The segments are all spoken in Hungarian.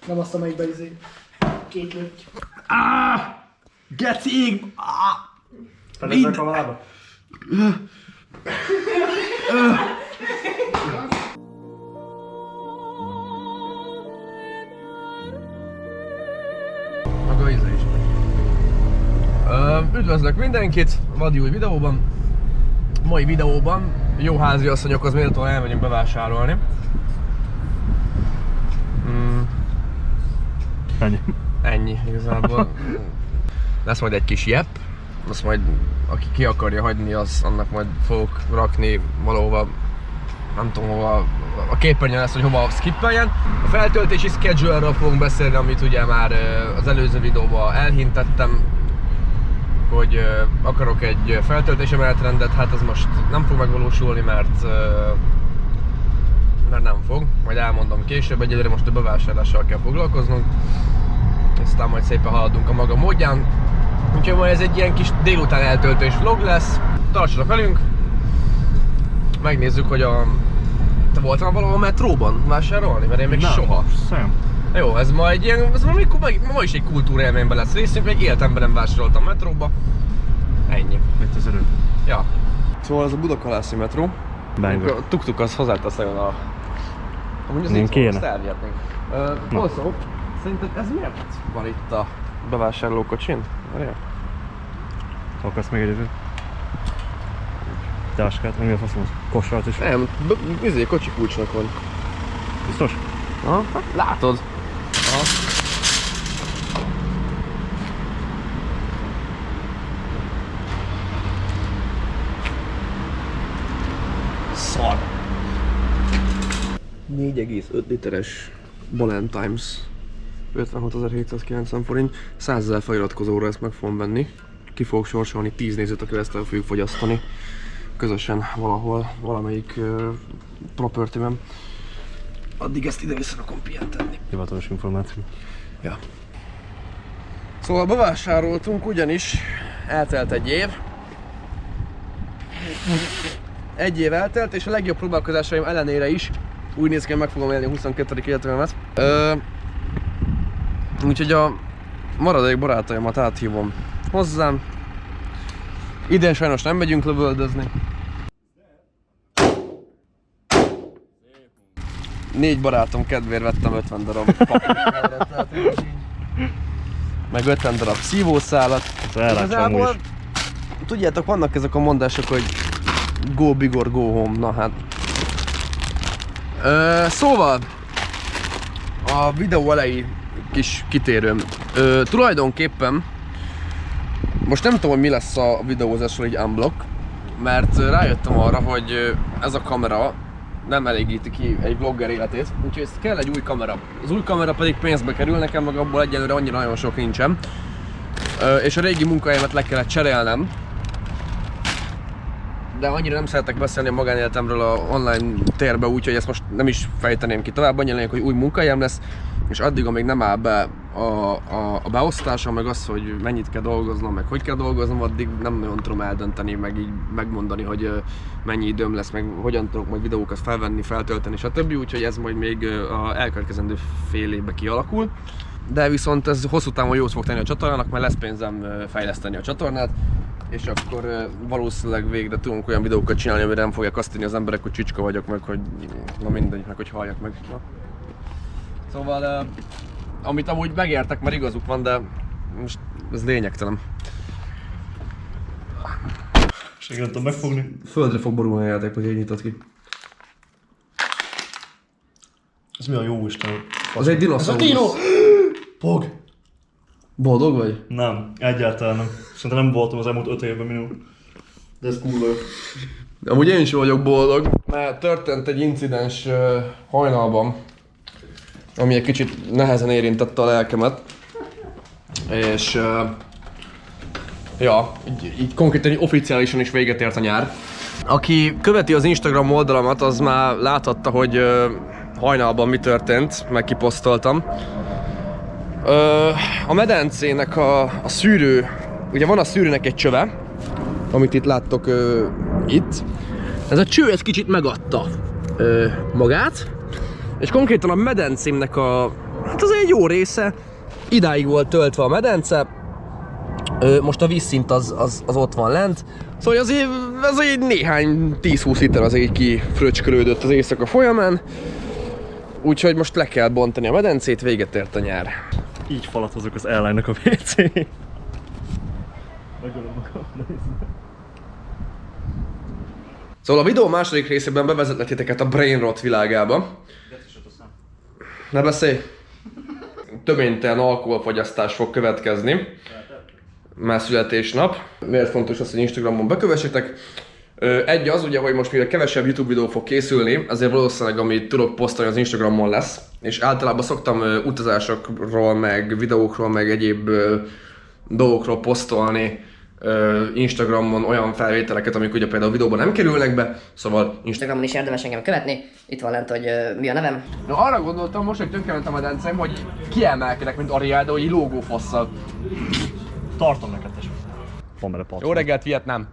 Nem azt, amelyikben két löty. Geci ég! Fedezek a lába? Maga íze is. Üdvözlök mindenkit vadi új videóban. Mai videóban jó háziasszonyokhoz méltóan elmegyünk bevásárolni. Ennyi igazából. Lesz majd egy kis jepp, azt majd aki ki akarja hagyni, az annak majd fogok rakni valahova, nem tudom hova, a képernyőn lesz, hogy hova skippeljen. A feltöltési schedule-ről fogunk beszélni, amit ugye már az előző videóban elhintettem, hogy akarok egy feltöltési menetrendet, hát ez most nem fog megvalósulni, mert nem fog, majd elmondom később, egyelőre most a bevásárlással kell foglalkoznunk, aztán majd szépen haladunk a maga módján. Úgyhogy majd ez egy ilyen kis délután eltöltős vlog lesz, tartsatok velünk, megnézzük, hogy te voltál valahol a metróban vásárolni? Mert én még soha. Szem. Jó, ez majd ilyen, ma is egy kultúrélményben lesz részünk, még életemben nem vásároltam metróba. Ennyi. Mit az előbb? Ja. Szóval ez a Budakalászi metró. Bányba. A tuk-tuk az hozzátesz nagyon a... Amúgy az Nem itt kéne. van, azt elvihetnénk. Also, szerinted ez miért van itt a bevásárlókocsin? Várjál? Akarsz még egyet? Táskát, nem mi a faszom, kosart is. Nem, kocsi kulcsnak van. Biztos? Aha, hát látod. Aha. Szar. 4,5 literes Ballantimes 56.790 forint, 100 000 feliratkozóra ezt meg fogom venni. Ki fogok sorsolni 10 nézőt, akivel ezt el fogjuk fogyasztani közösen valahol, valamelyik property-ben. Addig ezt ide vissza rakom pihentetni. Hivatalos információ. Ja. Szóval bevásároltunk, ugyanis eltelt egy év. Egy év eltelt, és a legjobb próbálkozásaim ellenére is úgy néz ki, hogy meg fogom élni a 22. életemet. Úgyhogy a maradék barátaimat áthívom hozzám. Idén sajnos nem megyünk lövöldözni. 4 barátom kedvéért vettem 50 darab papírhelyret, meg 50 darab szívószálat. Igazából, tudjátok, vannak ezek a mondások, hogy go big or go home, na hát. Szóval, a videó elejé kis kitérőm. Tulajdonképpen, most nem tudom, hogy mi lesz a videózásról így unblock, mert rájöttem arra, hogy ez a kamera nem elégíti ki egy vlogger életét, úgyhogy kell egy új kamera. Az új kamera pedig pénzbe kerül, nekem meg abból egyelőre annyira nagyon sok nincsen. És a régi munkahelyemet le kellett cserélnem. De annyira nem szeretek beszélni a magánéletemről a online térbe, úgyhogy ezt most nem is fejteném ki tovább. Annyi lényeg, hogy új munkahelyem lesz, és addig, amíg nem áll be a beosztása, meg az, hogy mennyit kell dolgoznom, meg hogy kell dolgoznom, addig nem nagyon tudom eldönteni, meg így megmondani, hogy mennyi időm lesz, meg hogyan tudok majd videókat felvenni, feltölteni, stb. Úgyhogy ez majd még a elkövetkezendő fél évbe kialakul. De viszont ez hosszú távon jót fog tenni a csatornának, mert lesz pénzem fejleszteni a csatornát, és akkor valószínűleg végre tudunk olyan videókat csinálni, amire nem fogják azt írni az emberek, hogy csicska vagyok, meg hogy na mindegy, meg hogy halljak meg. Na. Szóval, amit amúgy megértek, mert igazuk van, de most ez lényegtelen. Segítettem megfogni. Földre fog borulni a játék, hogy így nyitott ki. Ez mi a jó Isten? Az egy dinoszaurusz. Ez a dino! Pog! Boldog vagy? Nem, egyáltalán nem. Szerintem nem voltam az elmúlt 5 évben minimum. De ez kurva jó. Amúgy én is vagyok boldog, mert történt egy incidens hajnalban, ami egy kicsit nehezen érintette a lelkemet. És ja, így konkrétan oficiálisan is véget ért a nyár. Aki követi az Instagram oldalamat, az már láthatta, hogy hajnalban mi történt, meg kiposztoltam. A medencének a szűrő, ugye van a szűrőnek egy csöve, amit itt láttok itt. Ez a cső, ez kicsit megadta magát, és konkrétan a medencémnek a hát azért egy jó része. Idáig volt töltve a medence. Most a vízszint az ott van lent. Szóval azért néhány 10-20 liter azért így kifröcskölődött az éjszaka folyamán. Úgyhogy most le kell bontani a medencét, véget ért a nyár. Így falatozok az airline-nak a WC. Megölöm magam, Szóval a videó második részében bevezetlek titeket a brain rot világába. Ne beszélj! Töménytelen alkoholfogyasztás fog következni. Már születésnap. Miért fontos az, hogy Instagramon bekövessetek? Egy az ugye, hogy most mivel kevesebb YouTube videó fog készülni, azért valószínűleg amit tudok posztolni az Instagramon lesz. És általában szoktam utazásokról, meg videókról, meg egyéb dolgokról posztolni Instagramon olyan felvételeket, amik ugye például a videóban nem kerülnek be, szóval Instagramon is érdemes engem követni. Itt van lent, hogy mi a nevem. Na, arra gondoltam most, hogy tönkrement a medencem, hogy kiemelkedek, mint Ariel, de hogy lógófasszal. Tartom neked, tesó. Van bele patron. Jó reggelt, Vietnám!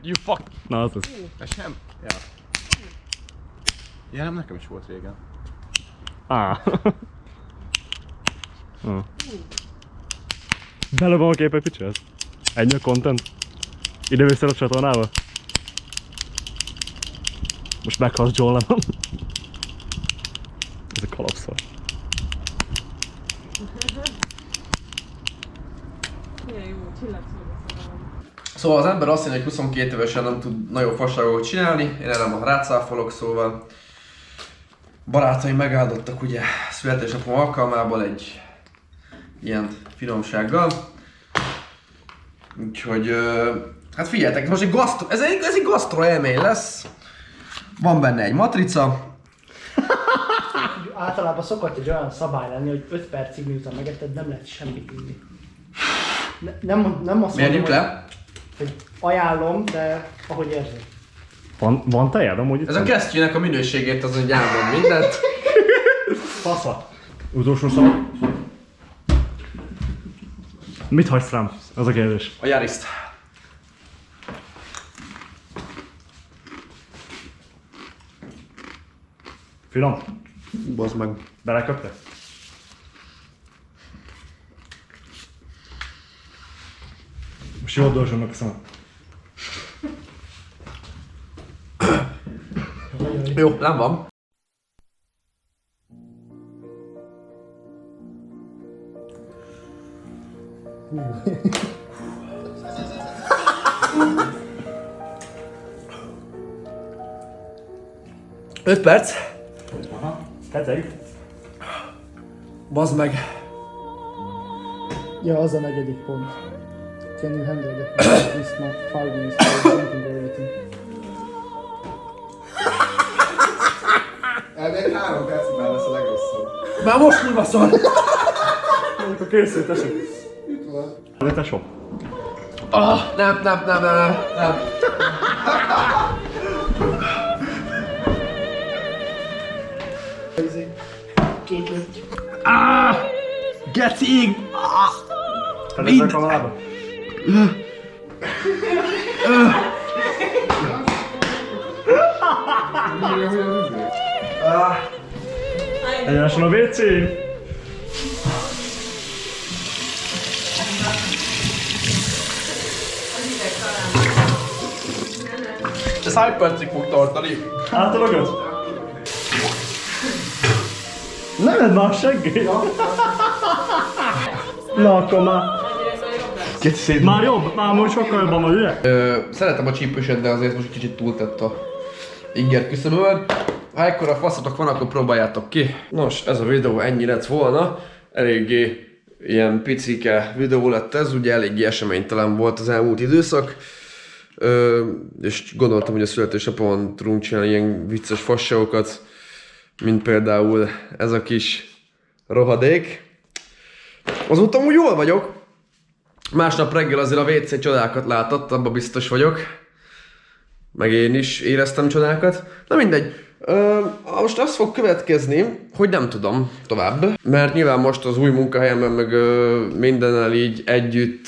You fuck... Na, az az. Ez sem? Ja. Ja, nem, nekem is volt régen. Bele van a képek, mit csinálsz? Ennyi a content? Ide vissza a csatornába? Most meghalsz John Lennon. Ez a kalapszal. Szóval az ember azt mondja, hogy 22 évesen nem tud nagyon fasságokat csinálni, én erre ma rácáfolok, szóval barátaim megáldottak ugye születésnapom alkalmából egy ilyen finomsággal. Úgyhogy, hát figyeljetek, most ez egy gasztro élmény lesz. Van benne egy matrica. Általában szokott egy olyan szabály lenni, hogy 5 percig miután megetted, nem lehet semmit inni. Nem azt Mérjük mondom, le. hogy ajánlom, de ahogy érzed. Van tejed amúgy itt? Ez a kesztyűnek a minőségét az, hogy elmond mindent. Fasza. Utolsó szó. Mit hagysz rám? Az a kérdés. A Yariszt. Finom? Bazd meg. Beleköpte? Most jól dorzsomnak a szemem. Jó, nem van. Öt perc. Teteg? Bazd meg. Ja, az a 4. pont. Can you handle the this not 5 minutes for drinking or eating? Elég 3 percben lesz a legrosszabb. Már most mi baszol? Akkor készül, tesó. Itt van. De tesó. Nem. Két löty. Geci! Mind! A kamerába? Egyenesen a WC! Ez hány percig fog tartani? Átalagat? Nem edd már seggé! Na akkor már... Már jobb? Már most sokkal jobban vagy, ugye? Szeretem a csípőset, de azért most egy kicsit túltett a inger küszöbön. Ha ekkora faszatok van, akkor próbáljátok ki. Nos, ez a videó ennyi lett volna. Eléggé ilyen picike videó lett ez, ugye eléggé eseménytelen volt az elmúlt időszak. És gondoltam, hogy a születésnapon tudunk csinálni ilyen vicces fasságokat, mint például ez a kis rohadék. Azóta úgy jól vagyok. Másnap reggel azért a WC csodákat látott, abban biztos vagyok. Meg én is éreztem csodákat. Na mindegy. Most az fog következni, hogy nem tudom tovább. Mert nyilván most az új munkahelyemben meg mindennel így együtt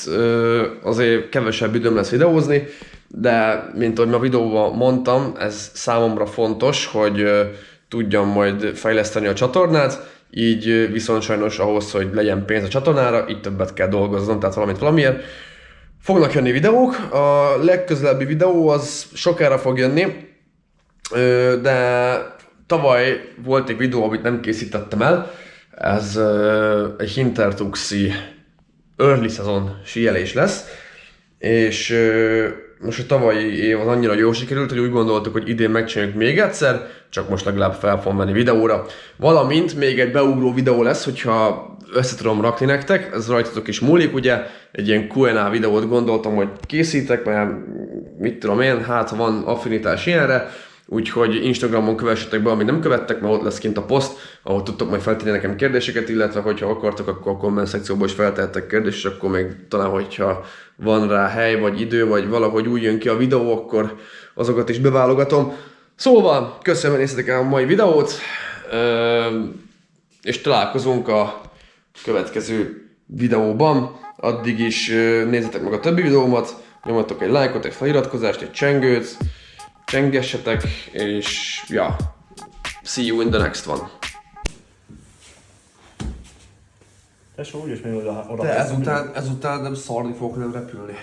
azért kevesebb időm lesz videózni. de mint ahogy a videóban mondtam, ez számomra fontos, hogy tudjam majd fejleszteni a csatornát, így viszont sajnos ahhoz, hogy legyen pénz a csatornára, így többet kell dolgoznom, tehát valamiért. Fognak jönni videók, a legközelebbi videó az sokára fog jönni, de tavaly volt egy videó, amit nem készítettem el, ez egy Hintertuxi early season síelés lesz, és most a tavalyi év az annyira jól sikerült, hogy úgy gondoltuk, hogy idén megcsináljuk még egyszer, csak most legalább fel fogom venni videóra. Valamint még egy beugró videó lesz, hogyha össze tudom rakni nektek, ez rajtatok is múlik, ugye, egy ilyen Q&A videót gondoltam, hogy készítek, mert mit tudom én, hát ha van affinitás ilyenre, úgyhogy Instagramon kövessetek be, amit nem követtek, mert ott lesz kint a poszt, ahol tudtok majd feltenni nekem kérdéseket, illetve hogyha akartok, akkor a komment szekcióban is feltehettek kérdést, és akkor még talán, hogyha van rá hely, vagy idő, vagy valahogy úgy jön ki a videó, akkor azokat is beválogatom. Szóval, köszönöm, hogy néztetek el a mai videót, és találkozunk a következő videóban. Addig is nézzetek meg a többi videómat, nyomjatok egy lájkot, egy feliratkozást, egy csengőt, csengessetek, és ja, see you in the next one. Tesó, úgyis még oda. De ezután nem szarni fogok, hanem repülni.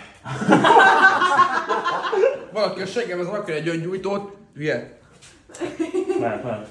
Valaki a seggemhez rakja egy öngyújtót, hülye. Mehet.